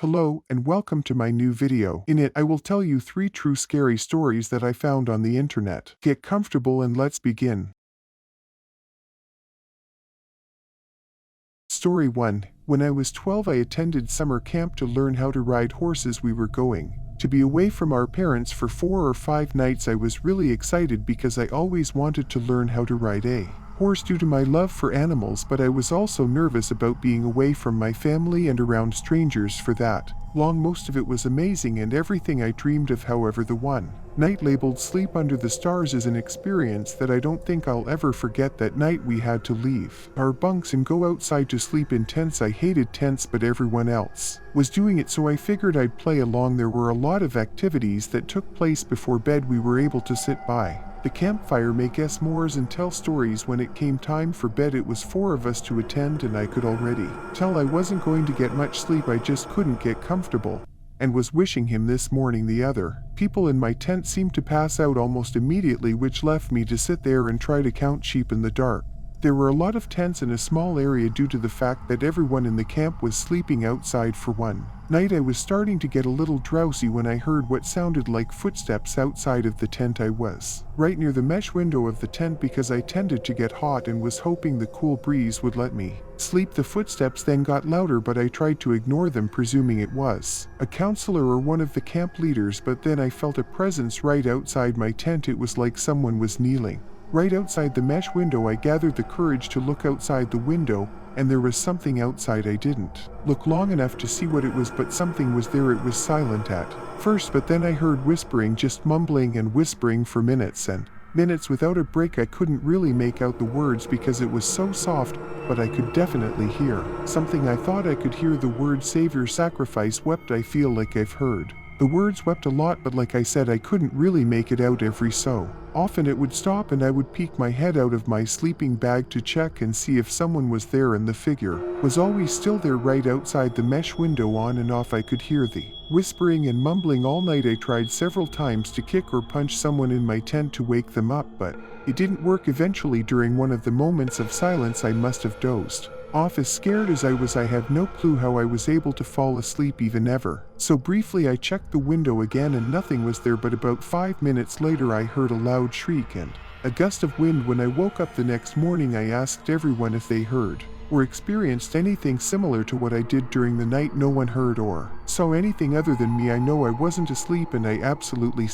Hello and welcome to my new video. In it, I will tell you 3 true scary stories that I found on the internet. Get comfortable and let's begin. Story 1. When I was 12, I attended summer camp to learn how to ride horses. We were going to be away from our parents for 4 or 5 nights. I was really excited because I always wanted to learn how to ride a horse due to my love for animals, but I was also nervous about being away from my family and around strangers for that long. Most of it was amazing and everything I dreamed of. However, the one night labeled Sleep Under the Stars is an experience that I don't think I'll ever forget. That night we had to leave our bunks and go outside to sleep in tents. I hated tents, but everyone else was doing it, so I figured I'd play along. There were a lot of activities that took place before bed. We were able to sit by the campfire, make s'mores, and tell stories. When it came time for bed, it was 4 of us to attend, and I could already tell I wasn't going to get much sleep. I just couldn't get comfortable and was wishing him this morning. The other people in my tent seemed to pass out almost immediately, which left me to sit there and try to count sheep in the dark. There were a lot of tents in a small area due to the fact that everyone in the camp was sleeping outside. For one night, I was starting to get a little drowsy when I heard what sounded like footsteps outside of the tent. I was right near the mesh window of the tent because I tended to get hot and was hoping the cool breeze would let me sleep. The footsteps then got louder, but I tried to ignore them, presuming it was a counselor or one of the camp leaders. But then I felt a presence right outside my tent. It was like someone was kneeling right outside the mesh window. I gathered the courage to look outside the window, and there was something outside. I didn't look long enough to see what it was, but something was there. It was silent at first, but then I heard whispering, just mumbling and whispering for minutes and minutes without a break. I couldn't really make out the words because it was so soft, but I could definitely hear something. I thought I could hear the word Savior, sacrifice, wept. I feel like I've heard the words wept a lot, but like I said, I couldn't really make it out. Every so often it would stop and I would peek my head out of my sleeping bag to check and see if someone was there, and the figure was always still there right outside the mesh window. On and off I could hear the whispering and mumbling all night. I tried several times to kick or punch someone in my tent to wake them up, but it didn't work. Eventually, during one of the moments of silence, I must have dozed off. As scared as I was, I have no clue how I was able to fall asleep even ever so briefly. I checked the window again and nothing was there, but about 5 minutes later I heard a loud shriek and a gust of wind. When I woke up the next morning, I asked everyone if they heard or experienced anything similar to what I did during the night. No one heard or saw anything other than me. I know I wasn't asleep and I absolutely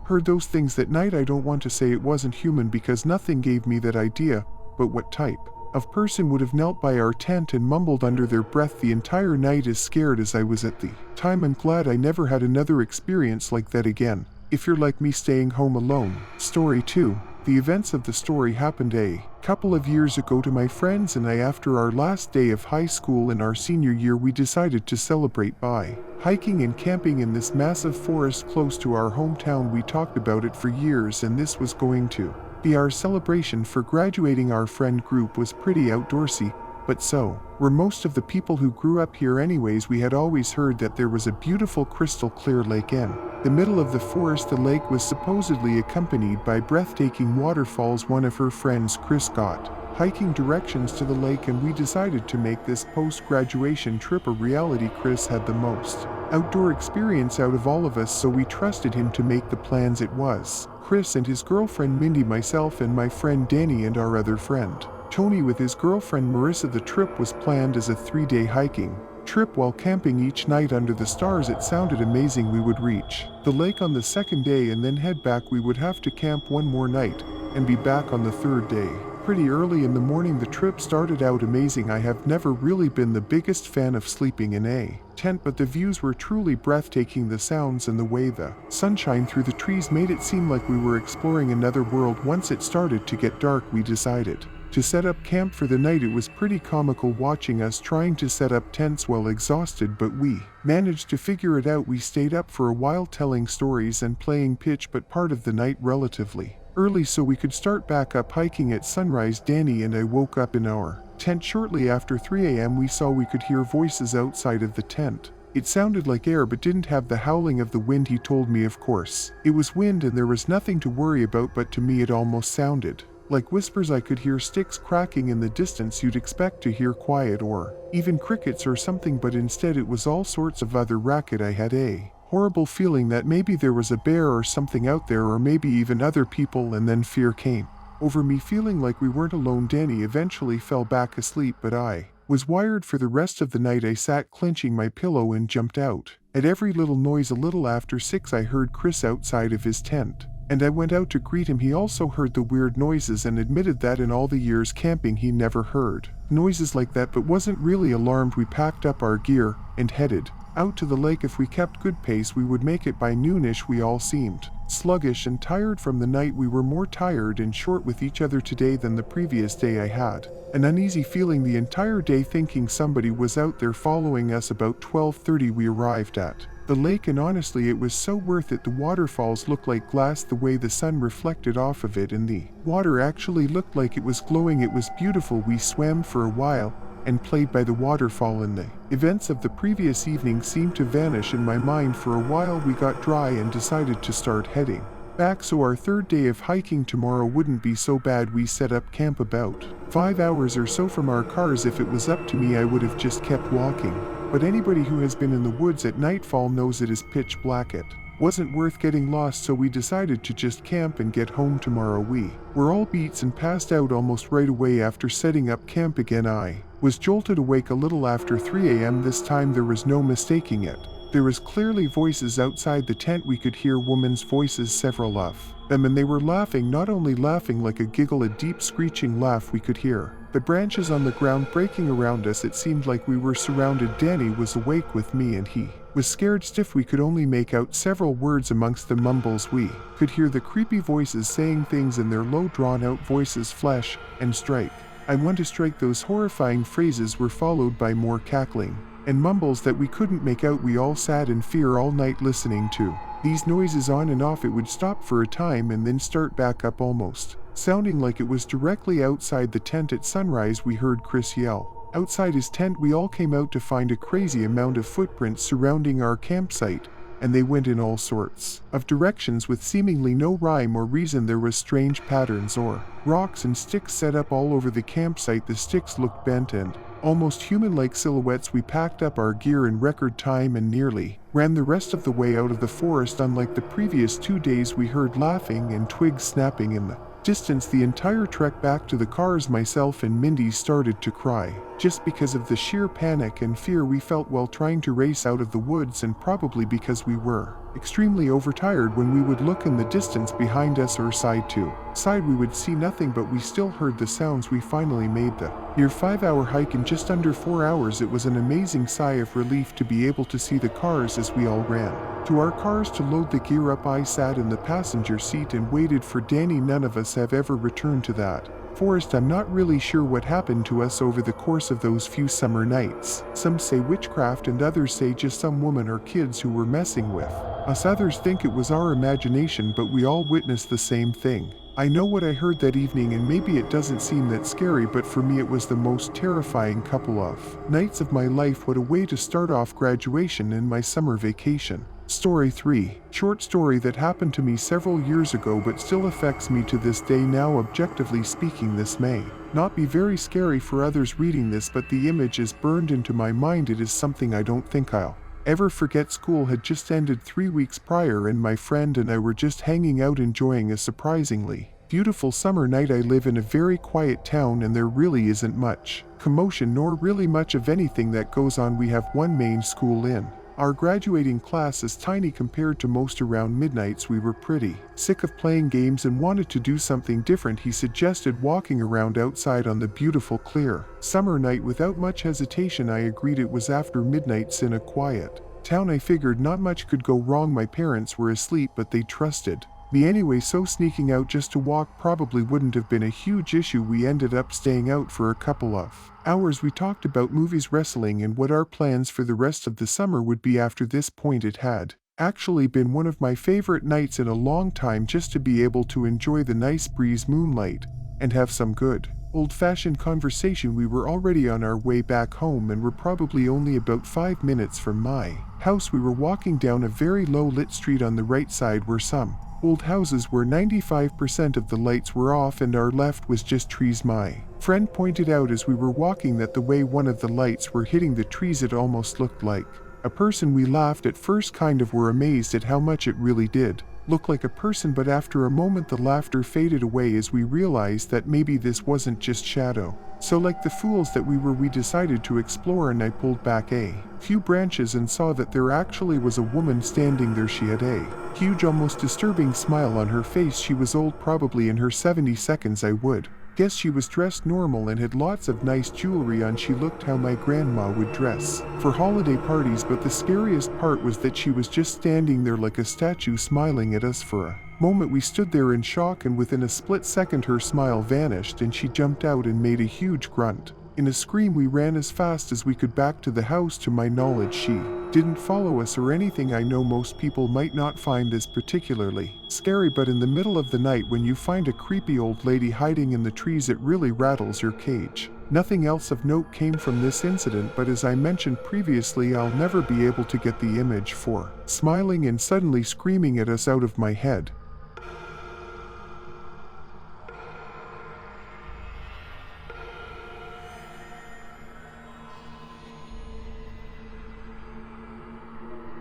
heard those things that night. I don't want to say it wasn't human because nothing gave me that idea, but what type of person would have knelt by our tent and mumbled under their breath the entire night? As scared as I was at the time, I'm glad I never had another experience like that again. If you're like me, staying home alone. Story 2. The events of the story happened a couple of years ago to my friends and I. After our last day of high school in our senior year, we decided to celebrate by hiking and camping in this massive forest close to our hometown. We talked about it for years and this was going to be our celebration for graduating. Our friend group was pretty outdoorsy, but so were most of the people who grew up here anyways. We had always heard that there was a beautiful crystal clear lake in the middle of the forest. The lake was supposedly accompanied by breathtaking waterfalls. One of her friends, Chris, got hiking directions to the lake and we decided to make this post-graduation trip a reality. Chris had the most outdoor experience out of all of us, so we trusted him to make the plans. It was Chris and his girlfriend Mindy, myself, and my friend Danny, and our other friend Tony with his girlfriend Marissa. The trip was planned as a 3-day hiking trip while camping each night under the stars. It sounded amazing. We would reach the lake on the 2nd day and then head back. We would have to camp one more night and be back on the 3rd day pretty early in the morning. The trip started out amazing. I have never really been the biggest fan of sleeping in a tent, but the views were truly breathtaking. The sounds and the way the sunshine through the trees made it seem like we were exploring another world. Once it started to get dark, we decided to set up camp for the night. It was pretty comical watching us trying to set up tents while exhausted, but we managed to figure it out. We stayed up for a while telling stories and playing pitch, but part of the night relatively early so we could start back up hiking at sunrise. Danny and I woke up in our tent shortly after 3 a.m. We saw we could hear voices outside of the tent. It sounded like air but didn't have the howling of the wind. He told me, of course, it was wind and there was nothing to worry about, but to me it almost sounded Like whispers I could hear sticks cracking in the distance you'd expect to hear quiet or even crickets or something, but instead it was all sorts of other racket. I had a horrible feeling that maybe there was a bear or something out there, or maybe even other people, and then fear came over me, feeling like we weren't alone. Danny eventually fell back asleep, but I was wired for the rest of the night. I sat clenching my pillow and jumped out at every little noise. A little after 6 I heard Chris outside of his tent, and I went out to greet him. He also heard the weird noises and admitted that in all the years camping he never heard noises like that, but wasn't really alarmed. We packed up our gear and headed out to the lake. If we kept good pace, we would make it by noonish. We all seemed sluggish and tired from the night. We were more tired and short with each other today than the previous day. I had an uneasy feeling the entire day, thinking somebody was out there following us. About 12:30 we arrived at the lake, and honestly it was so worth it. The waterfalls looked like glass, the way the sun reflected off of it, and the water actually looked like it was glowing. It was beautiful. We swam for a while and played by the waterfall, and the events of the previous evening seemed to vanish in my mind. For a while we got dry and decided to start heading back, so our third day of hiking tomorrow wouldn't be so bad. We set up camp about 5 hours or so from our cars. If it was up to me, I would have just kept walking, but anybody who has been in the woods at nightfall knows it is pitch black. It wasn't worth getting lost, so we decided to just camp and get home tomorrow. We were all beats and passed out almost right away after setting up camp again. I was jolted awake a little after 3 a.m. This time there was no mistaking it. There was clearly voices outside the tent. We could hear women's voices, several of them, and they were laughing. Not only laughing like a giggle, a deep screeching laugh. We could hear the branches on the ground breaking around us. It seemed like we were surrounded. Danny was awake with me, and he was scared stiff. We could only make out several words amongst the mumbles. We could hear the creepy voices saying things in their low drawn-out voices. Flesh and strike. I want to strike. Those horrifying phrases were followed by more cackling and mumbles that we couldn't make out. We all sat in fear all night listening to these noises on and off. It would stop for a time and then start back up, almost sounding like it was directly outside the tent. At sunrise we heard Chris yell outside his tent. We all came out to find a crazy amount of footprints surrounding our campsite, and they went in all sorts of directions with seemingly no rhyme or reason. There was strange patterns or rocks and sticks set up all over the campsite. The sticks looked bent and almost human-like silhouettes. We packed up our gear in record time and nearly ran the rest of the way out of the forest. Unlike the previous 2 days, we heard laughing and twigs snapping in the distance the entire trek back to the cars. Myself and Mindy started to cry just because of the sheer panic and fear we felt while trying to race out of the woods, and probably because we were extremely overtired. When we would look in the distance behind us or side to side, we would see nothing, but we still heard the sounds. We finally made the near 5-hour hike in just under 4 hours. It was an amazing sigh of relief to be able to see the cars as we all ran to our cars to load the gear up. I sat in the passenger seat and waited for Danny. None of us have ever returned to that forest. I'm not really sure what happened to us over the course of those few summer nights. Some say witchcraft and others say just some woman or kids who were messing with us. Others think it was our imagination, but we all witnessed the same thing. I know what I heard that evening, and maybe it doesn't seem that scary, but for me it was the most terrifying couple of nights of my life. What a way to start off graduation and my summer vacation. Story 3. Short story that happened to me several years ago but still affects me to this day. Now, objectively speaking, this may not be very scary for others reading this, but the image is burned into my mind. It is something I don't think I'll ever forget. School had just ended 3 weeks prior, and my friend and I were just hanging out enjoying a surprisingly beautiful summer night. I live in a very quiet town, and there really isn't much commotion nor really much of anything that goes on. We have one main school in our graduating class is tiny compared to most. Around midnights we were pretty sick of playing games and wanted to do something different. He suggested walking around outside on the beautiful clear summer night. Without much hesitation I agreed. It was after midnights in a quiet town. I figured not much could go wrong. My parents were asleep, but they trusted me anyway, so sneaking out just to walk probably wouldn't have been a huge issue. We ended up staying out for a couple of hours. We talked about movies, wrestling, and what our plans for the rest of the summer would be. After this point, it had actually been one of my favorite nights in a long time, just to be able to enjoy the nice breeze, moonlight, and have some good old-fashioned conversation. We were already on our way back home and were probably only about 5 minutes from my house. We were walking down a very low-lit street. On the right side were some old houses where 95% of the lights were off and our left was just trees. My friend pointed out as we were walking that the way one of the lights were hitting the trees it almost looked like a person. We laughed at first, kind of were amazed at how much it really did look like a person, but after a moment the laughter faded away as we realized that maybe this wasn't just shadow. So like the fools that we decided to explore, and I pulled back a few branches and saw that there actually was a woman standing there. She had a huge, almost disturbing smile on her face. She was old, probably in her 70s. I would guess she was dressed normal and had lots of nice jewelry on. She looked how my grandma would dress for holiday parties, but the scariest part was that she was just standing there like a statue, smiling at us. For a moment we stood there in shock, and within a split second her smile vanished and she jumped out and made a huge grunt. In a scream we ran as fast as we could back to the house. To my knowledge she didn't follow us or anything. I know most people might not find this particularly scary, but in the middle of the night when you find a creepy old lady hiding in the trees, it really rattles your cage. Nothing else of note came from this incident, but as I mentioned previously, I'll never be able to get the image for smiling and suddenly screaming at us out of my head.